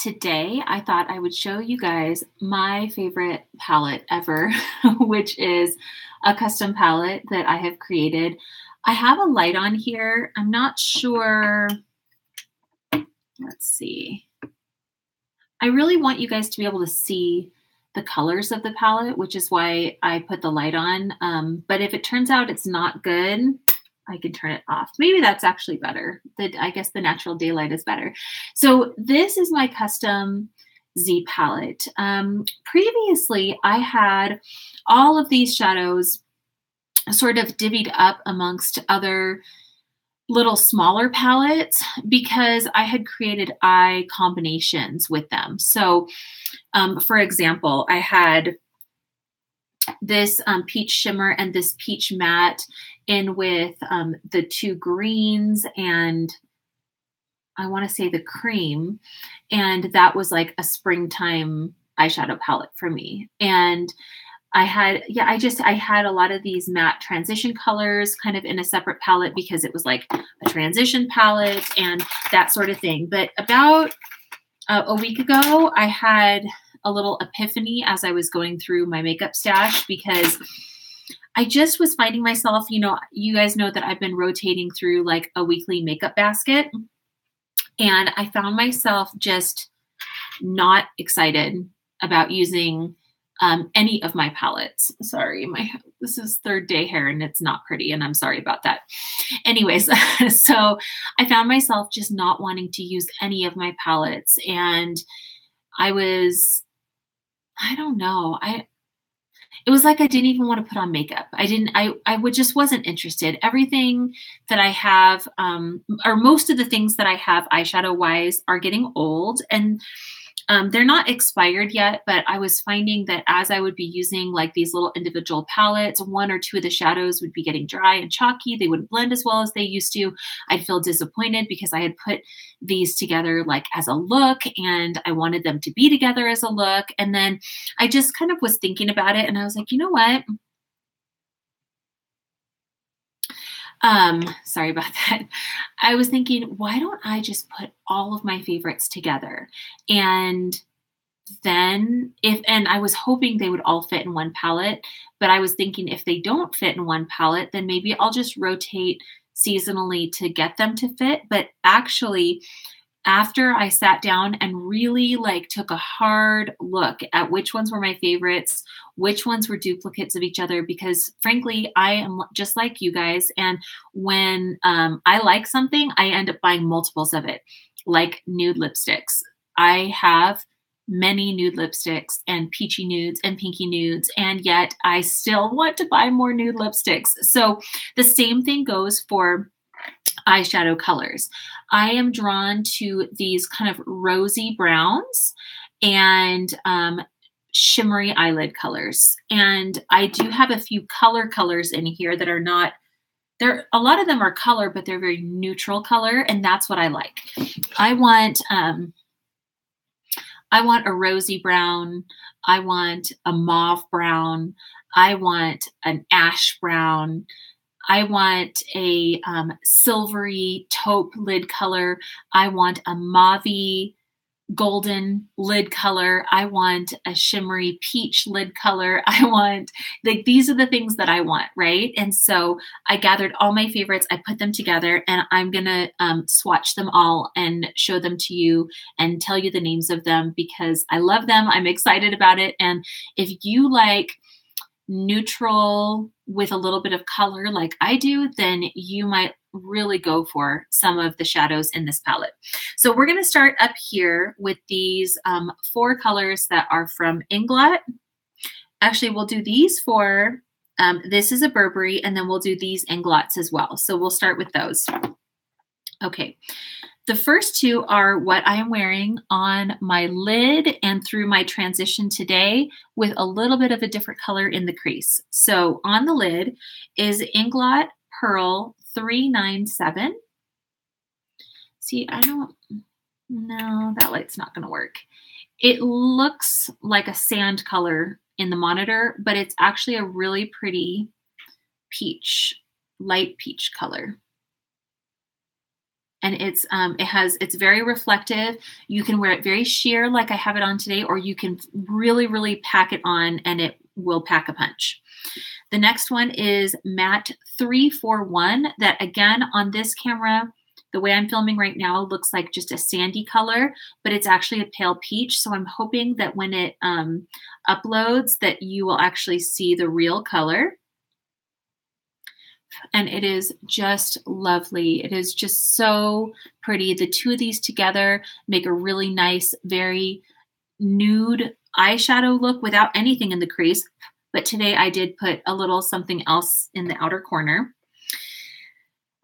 Today, I thought I would show you guys my favorite palette ever, which is a custom palette that I have created. I have a light on here. I'm not sure. Let's see. I really want you guys to be able to see the colors of the palette, which is why I put the light on. But if it turns out it's not good, I can turn it off. Maybe that's actually better. I guess the natural daylight is better. So this is my custom Z palette. Previously, I had all of these shadows sort of divvied up amongst other little smaller palettes because I had created eye combinations with them. So for example, I had this peach shimmer and this peach matte in with the two greens and I want to say the cream. And that was like a springtime eyeshadow palette for me. And I had a lot of these matte transition colors kind of in a separate palette because it was like a transition palette and that sort of thing. But about a week ago, I had a little epiphany as I was going through my makeup stash because I just was finding myself, you guys know that I've been rotating through like a weekly makeup basket. And I found myself just not excited about using any of my palettes. Sorry, this is third day hair and it's not pretty and I'm sorry about that. Anyways, so I found myself just not wanting to use any of my palettes and I don't know. It was like I didn't even want to put on makeup. Just wasn't interested. Everything that I have, or most of the things that I have eyeshadow wise are getting old and they're not expired yet, but I was finding that as I would be using like these little individual palettes, one or two of the shadows would be getting dry and chalky. They wouldn't blend as well as they used to. I'd feel disappointed because I had put these together like as a look and I wanted them to be together as a look. And then I just kind of was thinking about it and I was like, you know what? Sorry about that. I was thinking, why don't I just put all of my favorites together? And then and I was hoping they would all fit in one palette, but I was thinking if they don't fit in one palette, then maybe I'll just rotate seasonally to get them to fit. But actually, after I sat down and really like took a hard look at which ones were my favorites, which ones were duplicates of each other, because frankly, I am just like you guys. And when I like something, I end up buying multiples of it, like nude lipsticks. I have many nude lipsticks and peachy nudes and pinky nudes, and yet I still want to buy more nude lipsticks. So the same thing goes for eyeshadow colors. I am drawn to these kind of rosy browns and shimmery eyelid colors. And I do have a few colors in here that are not, a lot of them are color, but they're very neutral color. And that's what I like. I want a rosy brown. I want a mauve brown. I want an ash brown. I want a silvery taupe lid color. I want a mauvey golden lid color. I want a shimmery peach lid color. I want, like, these are the things that I want, right? And so I gathered all my favorites. I put them together and I'm going to swatch them all and show them to you and tell you the names of them because I love them. I'm excited about it. And if you like neutral with a little bit of color like I do, then you might really go for some of the shadows in this palette. So we're going to start up here with these 4 colors that are from Inglot. Actually, we'll do these 4. This is a Burberry, and then we'll do these Inglots as well. So we'll start with those. Okay. The first 2 are what I am wearing on my lid and through my transition today with a little bit of a different color in the crease. So on the lid is Inglot Pearl 397. See, no, that light's not going to work. It looks like a sand color in the monitor, but it's actually a really pretty light peach color. and it's very reflective. You can wear it very sheer like I have it on today, or you can really, really pack it on and it will pack a punch. The next one is Matte 341 that again on this camera, the way I'm filming right now looks like just a sandy color, but it's actually a pale peach. So I'm hoping that when it uploads that you will actually see the real color. And it is just lovely. It is just so pretty. The two of these together make a really nice, very nude eyeshadow look without anything in the crease. But today I did put a little something else in the outer corner.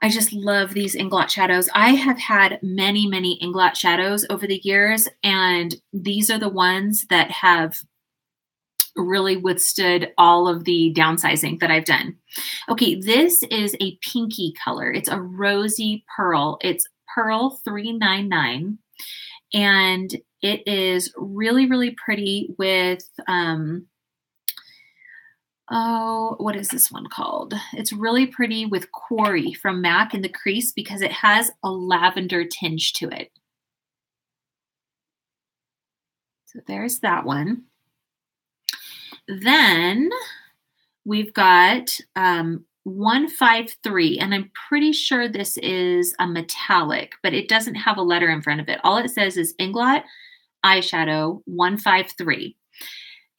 I just love these Inglot shadows. I have had many, many Inglot shadows over the years, and these are the ones that have really withstood all of the downsizing that I've done. Okay, this is a pinky color. It's a rosy pearl. It's Pearl 399, and it is really, really pretty with, what is this one called? It's really pretty with Quarry from MAC in the crease because it has a lavender tinge to it. So there's that one. Then we've got 153, and I'm pretty sure this is a metallic, but it doesn't have a letter in front of it. All it says is Inglot eyeshadow 153.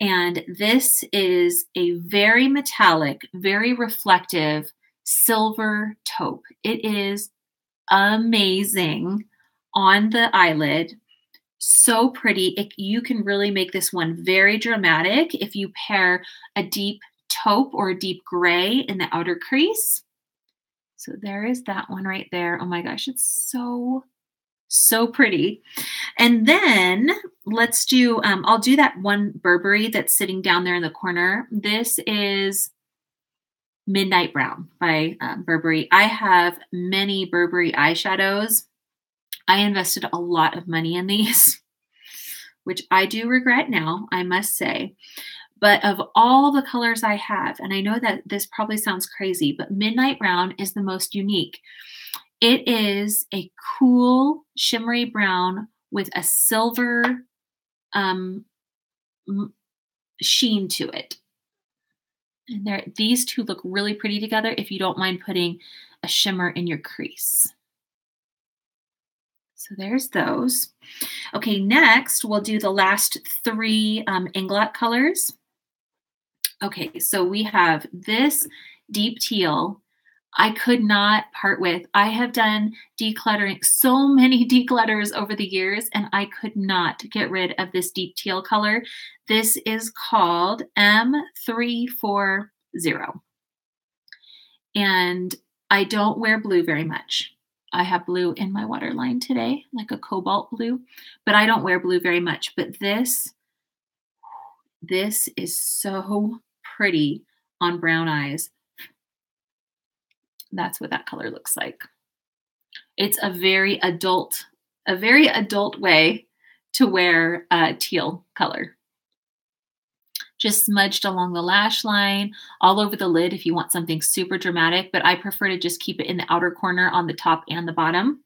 And this is a very metallic, very reflective silver taupe. It is amazing on the eyelid. So pretty. You can really make this one very dramatic if you pair a deep taupe or a deep gray in the outer crease. So there is that one right there. Oh my gosh, it's so pretty. And then let's do, I'll do that one Burberry that's sitting down there in the corner. This is Midnight Brown by Burberry. I have many Burberry eyeshadows. I invested a lot of money in these, which I do regret now, I must say. But of all the colors I have, and I know that this probably sounds crazy, but Midnight Brown is the most unique. It is a cool, shimmery brown with a silver sheen to it. And these two look really pretty together if you don't mind putting a shimmer in your crease. So there's those. Okay, next we'll do the last three Inglot colors. Okay, so we have this deep teal. I could not part with. I have done decluttering, so many declutters over the years, and I could not get rid of this deep teal color. This is called M340. And I don't wear blue very much. I have blue in my waterline today, like a cobalt blue, but I don't wear blue very much. But this is so pretty on brown eyes. That's what that color looks like. It's a very adult way to wear a teal color. Just smudged along the lash line, all over the lid if you want something super dramatic, but I prefer to just keep it in the outer corner on the top and the bottom.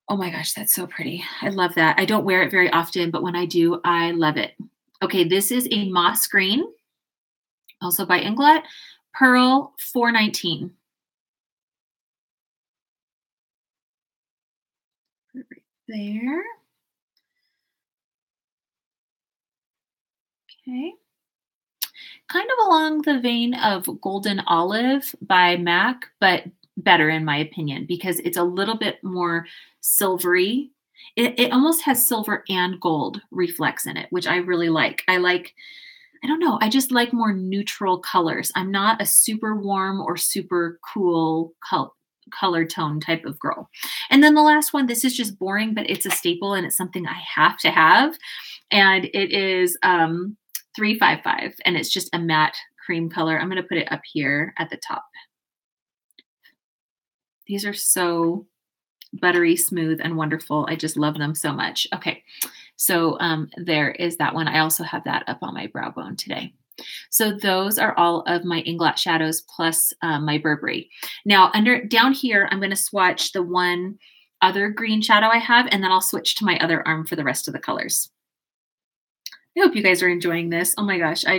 Oh my gosh, that's so pretty. I love that. I don't wear it very often, but when I do, I love it. Okay, this is a moss green, also by Inglot, Pearl 419. Right there. Okay. Kind of along the vein of Golden Olive by MAC, but better in my opinion, because it's a little bit more silvery. It almost has silver and gold reflex in it, which I really like. I don't know, I just like more neutral colors. I'm not a super warm or super cool color tone type of girl. And then the last one, this is just boring, but it's a staple and it's something I have to have. And it is 355, and it's just a matte cream color. I'm going to put it up here at the top. These are so buttery smooth and wonderful. I just love them so much. Okay, so there is that one. I also have that up on my brow bone today. So those are all of my Inglot shadows plus my Burberry. Now down here, I'm going to swatch the one other green shadow I have, and then I'll switch to my other arm for the rest of the colors. I hope you guys are enjoying this. Oh my gosh, I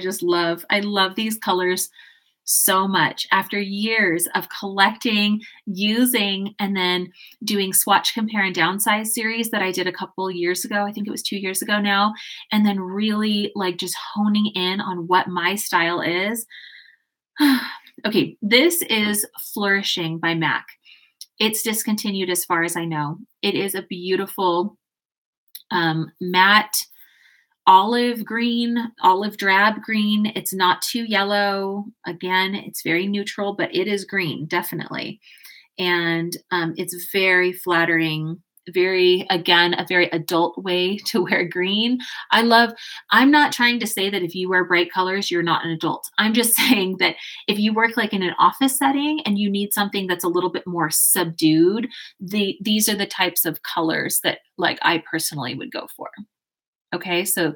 love these colors so much. After years of collecting, using, and then doing swatch, compare, and downsize series that I did a couple years ago, I think it was 2 years ago now, and then really like just honing in on what my style is. Okay, this is Flourishing by MAC. It's discontinued as far as I know. It is a beautiful matte olive green, olive drab green. It's not too yellow. Again, it's very neutral, but it is green, definitely. And it's very flattering, again, a very adult way to wear green. I'm not trying to say that if you wear bright colors, you're not an adult. I'm just saying that if you work like in an office setting and you need something that's a little bit more subdued, these are the types of colors that like I personally would go for. Okay, so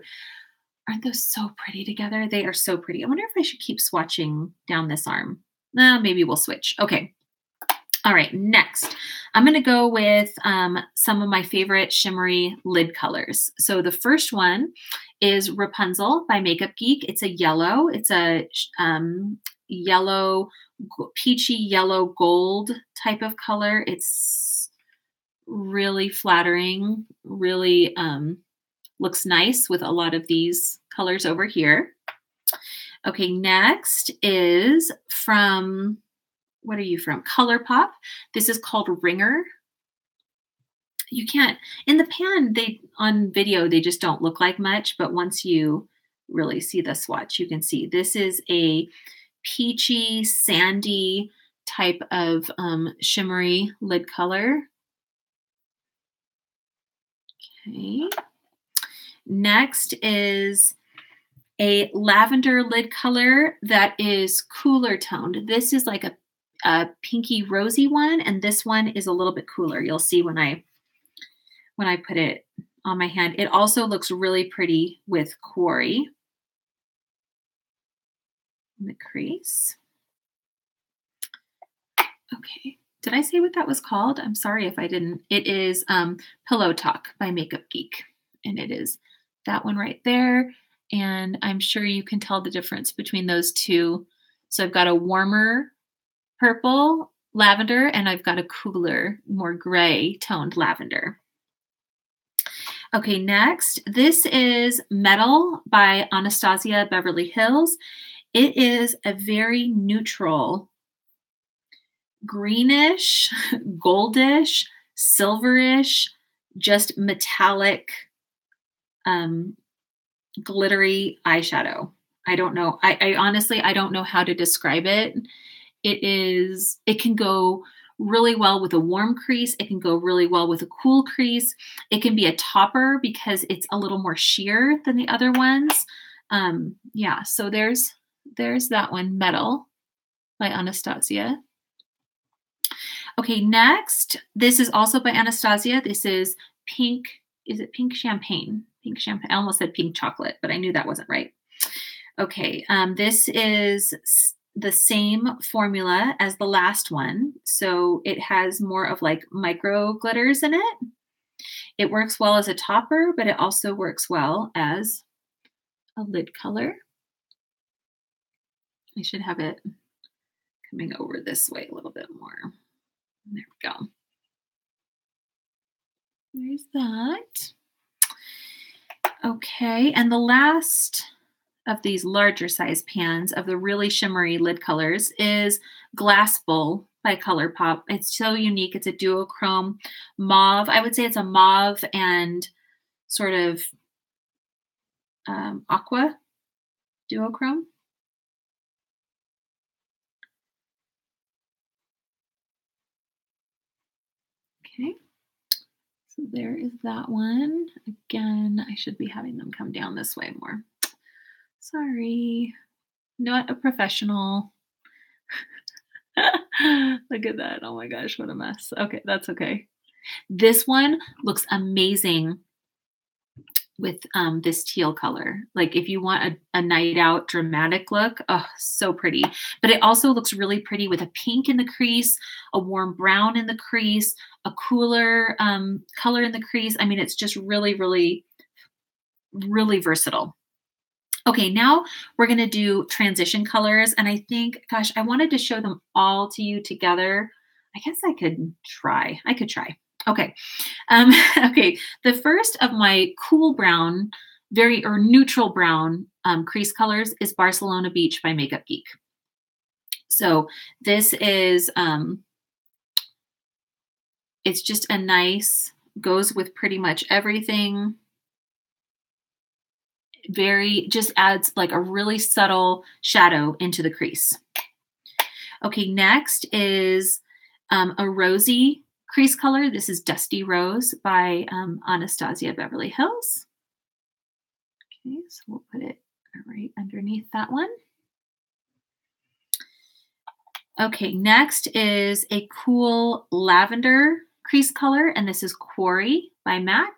aren't those so pretty together? They are so pretty. I wonder if I should keep swatching down this arm. Maybe we'll switch. Okay. All right, next, I'm going to go with some of my favorite shimmery lid colors. So the first one is Rapunzel by Makeup Geek. It's a yellow. It's a yellow, peachy yellow gold type of color. It's really flattering, really looks nice with a lot of these colors over here. Okay, next is from, what are you from? ColourPop. This is called Ringer. You can't, in the pan, on video, they just don't look like much, but once you really see the swatch, you can see this is a peachy, sandy type of shimmery lid color. Okay. Next is a lavender lid color that is cooler toned. This is like a pinky rosy one, and this one is a little bit cooler. You'll see when I put it on my hand. It also looks really pretty with Quarry in the crease. Okay. Did I say what that was called? I'm sorry if I didn't. It is Pillow Talk by Makeup Geek, and it is that one right there. And I'm sure you can tell the difference between those two. So I've got a warmer purple lavender, and I've got a cooler, more gray toned lavender. Okay, next, this is Metal by Anastasia Beverly Hills. It is a very neutral, greenish, goldish, silverish, just metallic, glittery eyeshadow. I don't know. I honestly, I don't know how to describe it. It can go really well with a warm crease. It can go really well with a cool crease. It can be a topper because it's a little more sheer than the other ones. Yeah, so there's that one, Metal by Anastasia. Okay, next, this is also by Anastasia. This is Pink. Is it Pink Champagne? Pink Champagne. I almost said Pink Chocolate, but I knew that wasn't right. Okay, this is the same formula as the last one. So it has more of like micro glitters in it. It works well as a topper, but it also works well as a lid color. I should have it coming over this way a little bit more. There we go. There's that. Okay, and the last of these larger size pans of the really shimmery lid colors is Glass Bowl by ColourPop. It's so unique. It's a duochrome mauve. I would say it's a mauve and sort of aqua duochrome. Okay, so there is that one. Again, I should be having them come down this way more. Sorry, not a professional. Look at that. Oh my gosh, what a mess. Okay, that's okay. This one looks amazing with this teal color. Like if you want a night out dramatic look, oh, so pretty. But it also looks really pretty with a pink in the crease, a warm brown in the crease, a cooler color in the crease. I mean, it's just really, really, really versatile. Okay, now we're going to do transition colors. And I think, gosh, I wanted to show them all to you together. I guess I could try. Okay. Okay. The first of my cool brown, or neutral brown crease colors is Barcelona Beach by Makeup Geek. So this is, it's just a nice, goes with pretty much everything. Just adds like a really subtle shadow into the crease. Okay, next is a rosy crease color. This is Dusty Rose by Anastasia Beverly Hills. Okay, so we'll put it right underneath that one. Okay, next is a cool lavender crease color, and this is Quarry by MAC.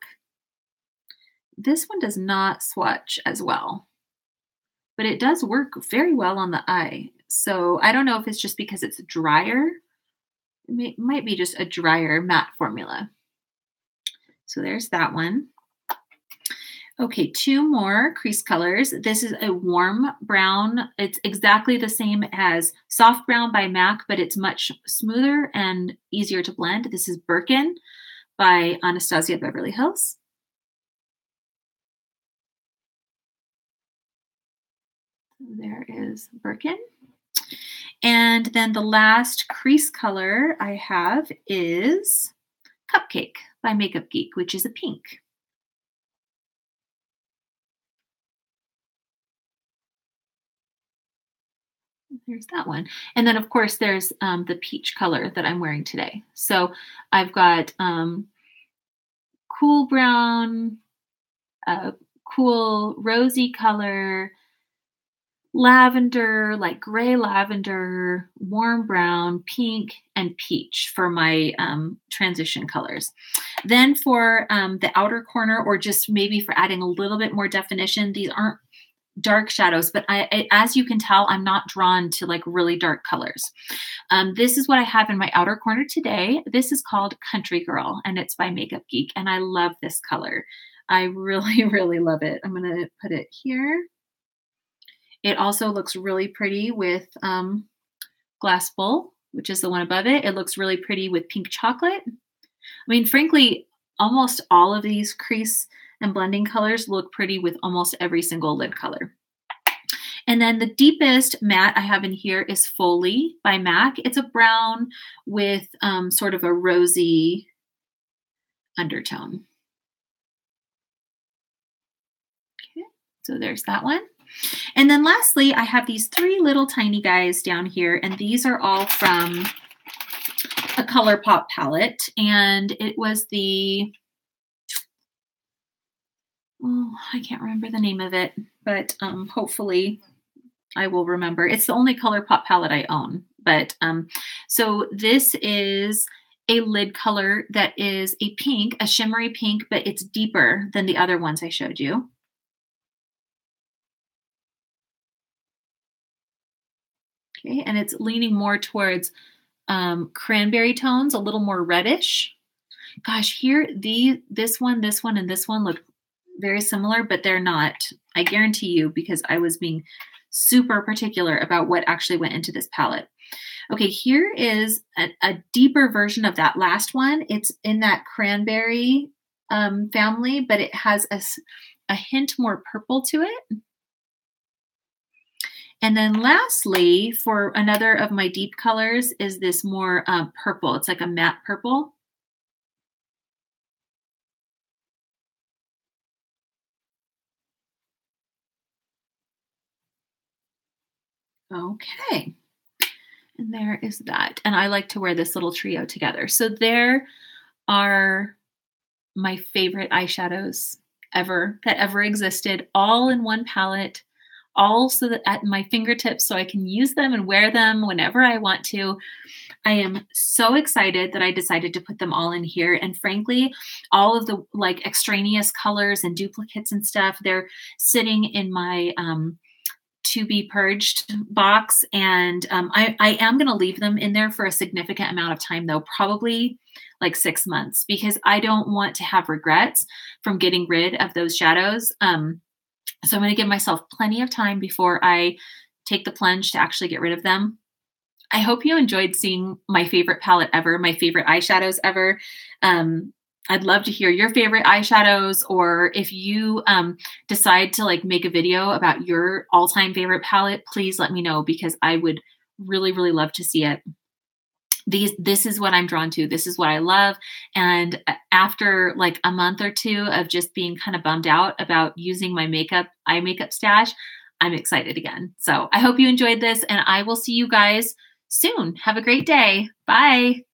This one does not swatch as well, but it does work very well on the eye. So I don't know if it's just because it's drier. It might be just a drier matte formula. So there's that one. Okay, two more crease colors. This is a warm brown. It's exactly the same as Soft Brown by MAC, but it's much smoother and easier to blend. This is Birkin by Anastasia Beverly Hills. There is Birkin. And then the last crease color I have is Cupcake by Makeup Geek, which is a pink. There's that one. And then, of course, there's the peach color that I'm wearing today. So I've got cool brown, cool rosy color, lavender, like gray lavender, warm brown, pink, and peach for my transition colors. Then for the outer corner, or just maybe for adding a little bit more definition, these aren't dark shadows, but as you can tell, I'm not drawn to like really dark colors. This is what I have in my outer corner today. This is called Country Girl, and it's by Makeup Geek, and I love this color. I really, really love it. I'm going to put it here. It also looks really pretty with Glass Bowl, which is the one above it. It looks really pretty with Pink Chocolate. I mean, frankly, almost all of these crease and blending colors look pretty with almost every single lid color. And then the deepest matte I have in here is Foley by MAC. It's a brown with sort of a rosy undertone. Okay, so there's that one. And then lastly, I have these three little tiny guys down here, and these are all from a ColourPop palette, and it was the, oh, I can't remember the name of it, but hopefully I will remember. It's the only ColourPop palette I own, but so this is a lid color that is a pink, a shimmery pink, but it's deeper than the other ones I showed you. Okay, and it's leaning more towards cranberry tones, a little more reddish. Gosh, here, this one, and this one look very similar, but they're not. I guarantee you, because I was being super particular about what actually went into this palette. Okay, here is a deeper version of that last one. It's in that cranberry family, but it has a hint more purple to it. And then lastly, for another of my deep colors is this more purple. It's like a matte purple. Okay. And there is that. And I like to wear this little trio together. So there are my favorite eyeshadows that ever existed, all in one palette, all so that at my fingertips so I can use them and wear them whenever I want to. I am so excited that I decided to put them all in here. And frankly, all of the like extraneous colors and duplicates and stuff, they're sitting in my to be purged box. And I am going to leave them in there for a significant amount of time, though, probably like 6 months, because I don't want to have regrets from getting rid of those shadows. So I'm going to give myself plenty of time before I take the plunge to actually get rid of them. I hope you enjoyed seeing my favorite palette ever, my favorite eyeshadows ever. I'd love to hear your favorite eyeshadows, or if you decide to like make a video about your all-time favorite palette, please let me know, because I would really, really love to see it. This is what I'm drawn to. This is what I love. And after like a month or two of just being kind of bummed out about using my eye makeup stash, I'm excited again. So I hope you enjoyed this, and I will see you guys soon. Have a great day. Bye.